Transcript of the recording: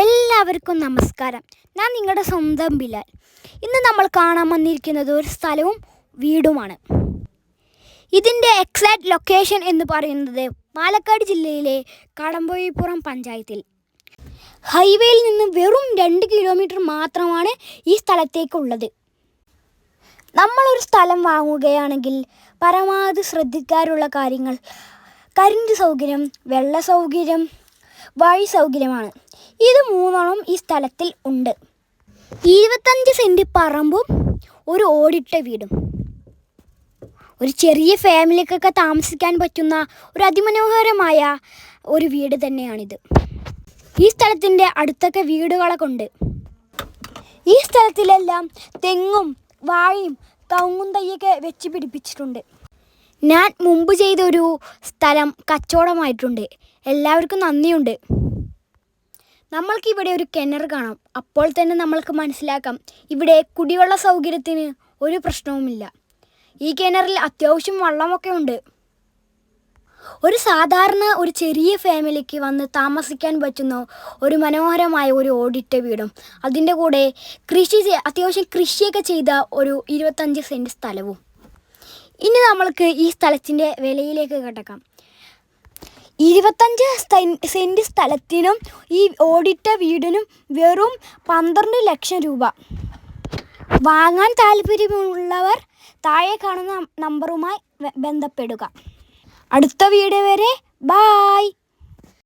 എല്ലാവർക്കും നമസ്കാരം. ഞാൻ നിങ്ങളുടെ സ്വന്തം ബിലാൽ. ഇന്ന് നമ്മൾ കാണാൻ വന്നിരിക്കുന്നത് ഒരു സ്ഥലവും വീടുമാണ്. ഇതിൻ്റെ എക്സാക്റ്റ് ലൊക്കേഷൻ എന്ന് പറയുന്നത് പാലക്കാട് ജില്ലയിലെ കടമ്പഴിപ്പുറം പഞ്ചായത്തിൽ. ഹൈവേയിൽ നിന്ന് വെറും 2 കിലോമീറ്റർ മാത്രമാണ് ഈ സ്ഥലത്തേക്കുള്ളത്. നമ്മളൊരു സ്ഥലം വാങ്ങുകയാണെങ്കിൽ പരമാവധി ശ്രദ്ധിക്കാറുള്ള കാര്യങ്ങൾ കറണ്ട് സൗകര്യം, വെള്ള സൗകര്യം, വഴി സൗകര്യമാണ്. ഇത് മൂന്നെണ്ണം ഈ സ്ഥലത്തിൽ ഉണ്ട്. 25 സെൻറ്റ് പറമ്പും ഒരു ഓടിട്ട വീടും. ഒരു ചെറിയ ഫാമിലിക്കൊക്കെ താമസിക്കാൻ പറ്റുന്ന ഒരു അതിമനോഹരമായ ഒരു വീട് തന്നെയാണിത്. ഈ സ്ഥലത്തിൻ്റെ അടുത്തൊക്കെ വീടുകളൊക്കെ ഉണ്ട്. ഈ സ്ഥലത്തിലെല്ലാം തെങ്ങും വാഴയും കവുങ്ങും തൈയൊക്കെ വെച്ച് പിടിപ്പിച്ചിട്ടുണ്ട്. ഞാൻ മുമ്പ് ചെയ്തൊരു സ്ഥലം കച്ചവടമായിട്ടുണ്ട്. എല്ലാവർക്കും നന്ദിയുണ്ട്. നമ്മൾക്കിവിടെ ഒരു കിണർ കാണാം. അപ്പോൾ തന്നെ നമ്മൾക്ക് മനസ്സിലാക്കാം ഇവിടെ കുടിവെള്ള സൗകര്യത്തിന് ഒരു പ്രശ്നവുമില്ല. ഈ കിണറിൽ അത്യാവശ്യം വെള്ളമൊക്കെ ഉണ്ട്. ഒരു സാധാരണ ഒരു ചെറിയ ഫാമിലിക്ക് വന്ന് താമസിക്കാൻ പറ്റുന്ന ഒരു മനോഹരമായ ഒരു ഓടിട്ട വീടും അതിൻ്റെ കൂടെ അത്യാവശ്യം കൃഷിയൊക്കെ ചെയ്ത ഒരു 25 സെൻറ്റ് സ്ഥലവും. ഇനി നമ്മൾക്ക് ഈ സ്ഥലത്തിൻ്റെ വിലയിലേക്ക് കിടക്കാം. 25 സെൻറ്റ് സ്ഥലത്തിനും ഈ ഓടിട്ട വീടിനും വെറും 12 ലക്ഷം രൂപ. വാങ്ങാൻ താല്പര്യമുള്ളവർ താഴെ കാണുന്ന നമ്പറുമായി ബന്ധപ്പെടുക. അടുത്ത വീഡിയോ വരെ ബായ്.